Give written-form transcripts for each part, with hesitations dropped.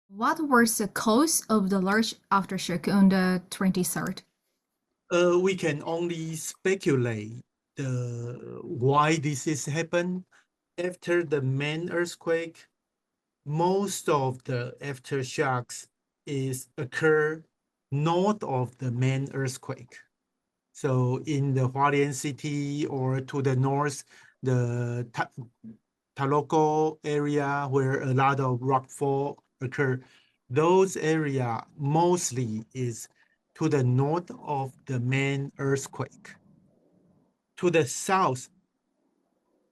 What was the cause of the large aftershock on the 23rd? We can only speculate why this is happened. After the main earthquake, most of the aftershocks occur north of the main earthquake. So in the Hualien city or to the north, the Taloco area where a lot of rockfall occur, those area mostly is to the north of the main earthquake. To the south,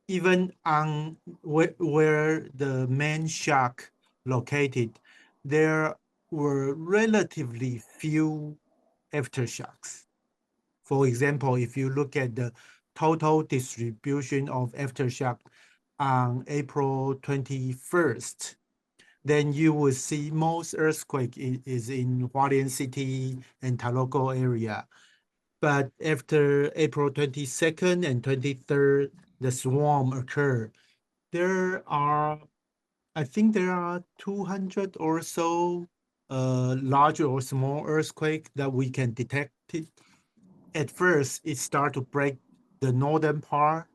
even on where the main shock located, there were relatively few aftershocks. For example, if you look at the total distribution of aftershock on April 21st, then you will see most earthquake is in Hualien City and Taloco area. But after April 22nd and 23rd, the swarm occurred. I think there are 200 or so large or small earthquake that we can detect it. At first, it started to break the northern part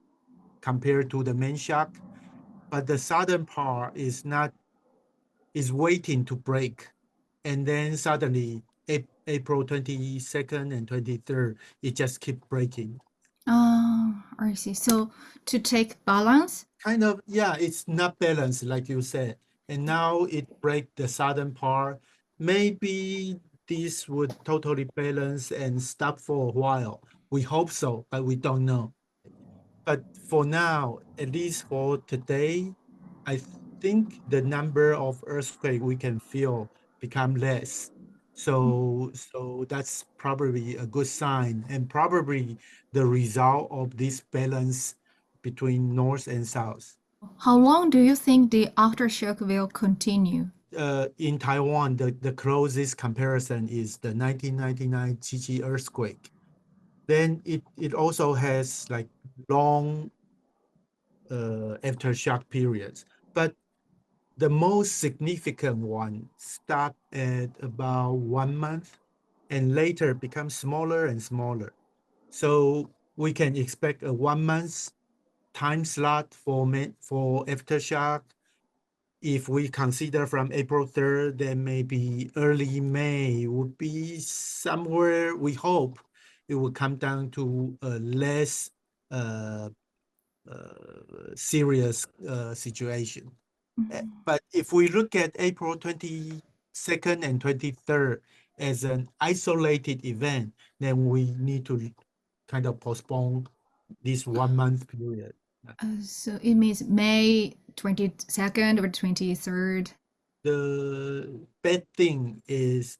compared to the main shock, but the southern part is waiting to break. And then suddenly, April 22nd and 23rd, it just keep breaking. I see. So to take balance? Kind of, yeah, it's not balanced, like you said. And now it break the southern part. Maybe this would totally balance and stop for a while. We hope so, but we don't know. But for now, at least for today, I think the number of earthquake we can feel become less. So that's probably a good sign and probably the result of this balance between north and south. How long do you think the aftershock will continue? In Taiwan, the closest comparison is the 1999 Chichi earthquake. Then it also has like long aftershock periods, but the most significant one start at about 1 month and later becomes smaller and smaller. So we can expect a 1 month time slot for aftershock. If we consider from April 3rd, then maybe early May would be somewhere, we hope it will come down to a less serious situation. But if we look at April 22nd and 23rd as an isolated event, then we need to kind of postpone this 1 month period. So it means May 22nd or 23rd. The bad thing is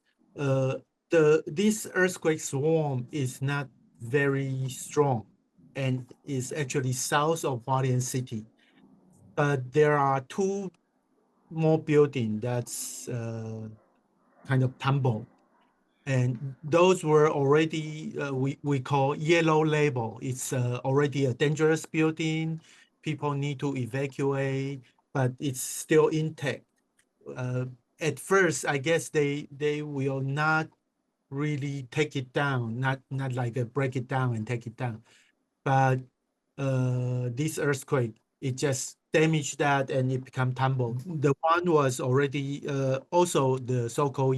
this earthquake swarm is not very strong and is actually south of Hualien City. But there are two more buildings that's kind of tumbled. And those were already, we call yellow label. It's already a dangerous building. People need to evacuate, but it's still intact. At first, I guess they will not really take it down, not like break it down and take it down. But this earthquake, it just damaged that and it become tumble. The one was already also the so-called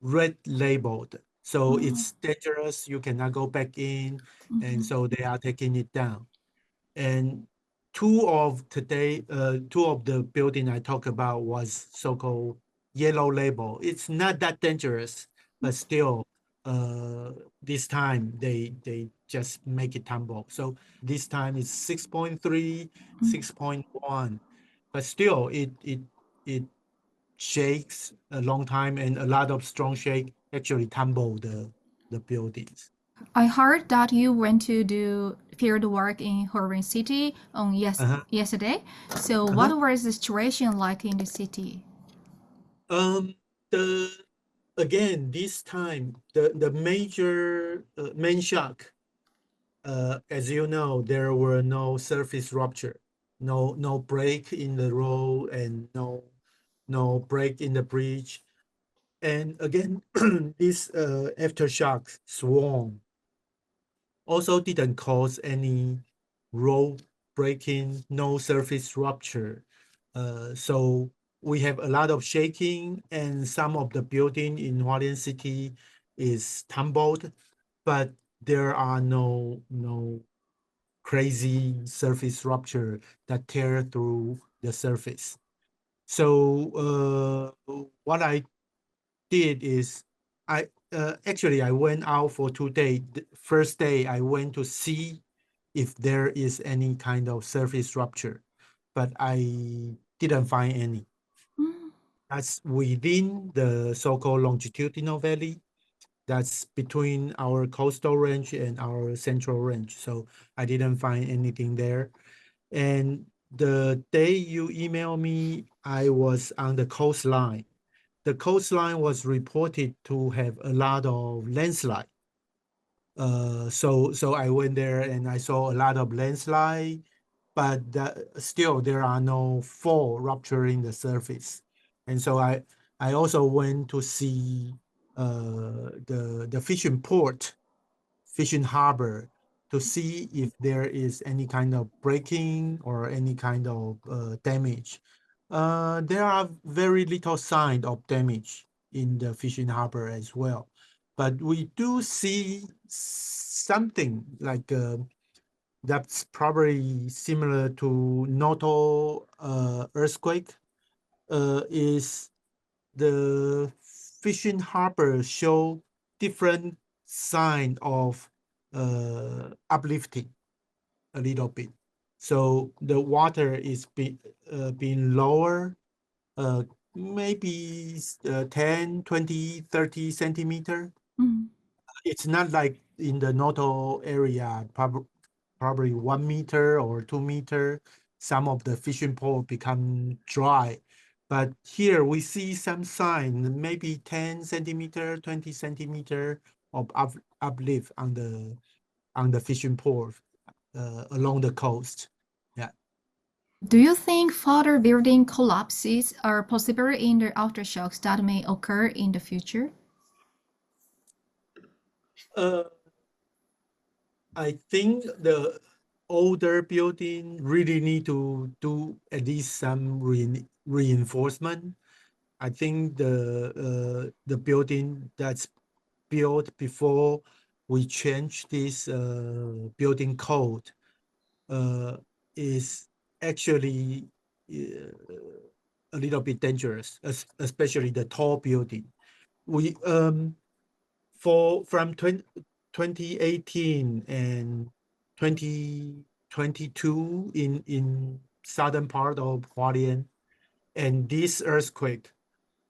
red labeled. So it's dangerous. You cannot go back in. And so they are taking it down. And two of the building I talked about was so-called yellow label. It's not that dangerous, but still, this time they just make it tumble. So this time it's 6.3, 6.1, but still it shakes a long time, and a lot of strong shake actually tumble the buildings. I heard that you went to do field work in Hualien City on yesterday. So what was the situation like in the city? The Again, this time the major main shock, as you know, there were no surface rupture, no break in the road, and no no break in the bridge. And again, this aftershock swarm also didn't cause any road breaking, no surface rupture. So we have a lot of shaking, and some of the building in Hualien City is tumbled, but there are no crazy surface rupture that tear through the surface. So what I did is actually I went out for 2 days. The first day I went to see if there is any kind of surface rupture, but I didn't find any. That's within the so-called longitudinal valley. That's between our coastal range and our central range. So I didn't find anything there. And the day you email me, I was on the coastline. The coastline was reported to have a lot of landslide. So I went there and I saw a lot of landslide, but still there are no fault rupturing the surface. And so I also went to see the fishing port, fishing harbor, to see if there is any kind of breaking or any kind of damage. There are very little sign of damage in the fishing harbor as well. But we do see something like that's probably similar to Noto earthquake, is the fishing harbor show different sign of uplifting a little bit. So the water is being lower, maybe 10, 20, 30 centimeter. It's not like in the Noto area, probably 1 meter or 2 meter. Some of the fishing pole become dry. But here we see some sign, maybe 10 centimeter, 20 centimeter of uplift on the fishing pole along the coast. Yeah. Do you think further building collapses are possible in the aftershocks that may occur in the future? I think the older building really need to do at least some reinforcement. I think the building that's built before we change this building code is actually a little bit dangerous, especially the tall building. We from 2018 and 2022 in southern part of Hualien, and this earthquake,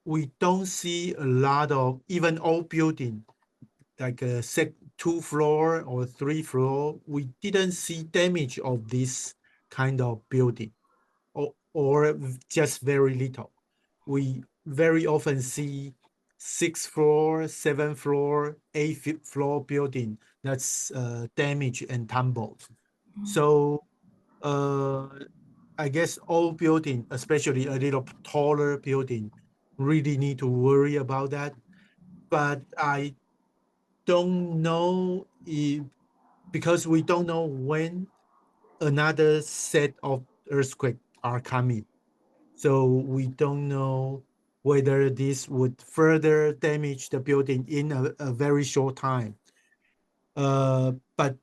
we don't see a lot of even old building like a 2 floor or 3 floor. We didn't see damage of this kind of building, or just very little. We very often see 6 floor, 7 floor, 8 floor building that's damaged and tumbled. So I guess all building, especially a little taller building, really need to worry about that. But I don't know if, because we don't know when another set of earthquakes are coming. So we don't know whether this would further damage the building in a very short time. But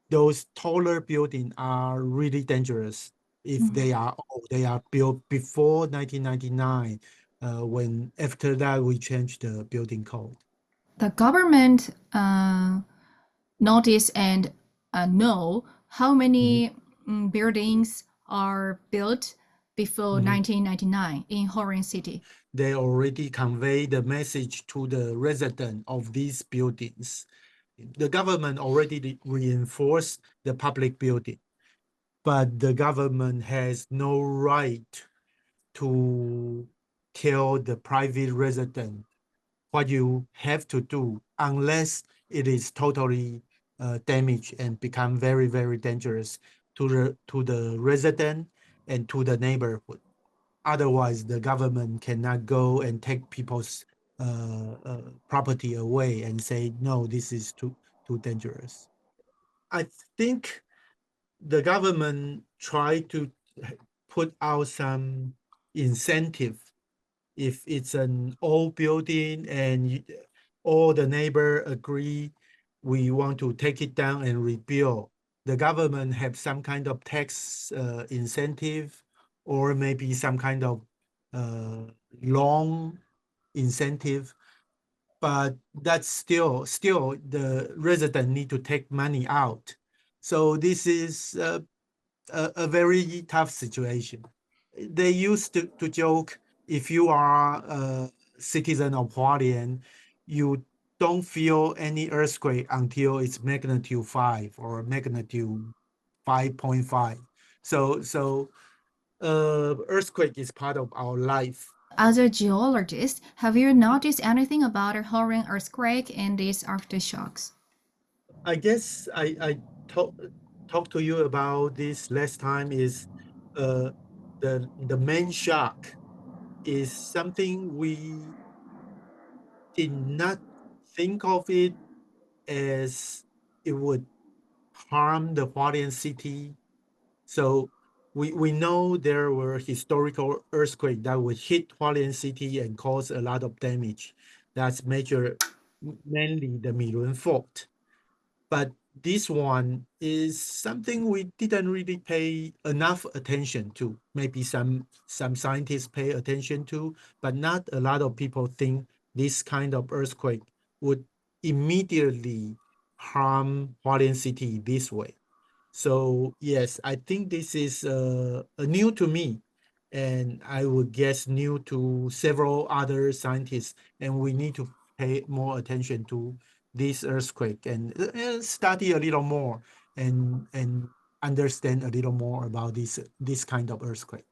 those taller buildings are really dangerous if they are built before 1999, when after that we changed the building code. The government notice and know how many buildings are built before 1999 in Hualien City. They already convey the message to the resident of these buildings. The government already reinforced the public building, but the government has no right to tell the private resident what you have to do unless it is totally damaged and become very, very dangerous to the resident and to the neighborhood. Otherwise, the government cannot go and take people's property away and say, no, this is too dangerous. I think the government try to put out some incentive. If it's an old building and all the neighbor agree, we want to take it down and rebuild, the government have some kind of tax incentive, or maybe some kind of loan incentive. But that's still the resident need to take money out. So this is a very tough situation. They used to joke, if you are a citizen of Hualien, you don't feel any earthquake until it's magnitude 5 or magnitude 5.5. So earthquake is part of our life. As a geologist, have you noticed anything about a Hurricane earthquake and these aftershocks? I guess I talked to you about this last time. Is the main shock is something we did not think of it as it would harm the Hualien city. So we know there were historical earthquakes that would hit Hualien city and cause a lot of damage. That's mainly the Milun fault. But this one is something we didn't really pay enough attention to. Maybe some scientists pay attention to, but not a lot of people think this kind of earthquake would immediately harm Hualien City this way. So yes, I think this is new to me, and I would guess new to several other scientists, and we need to pay more attention to this earthquake and study a little more and understand a little more about this kind of earthquake.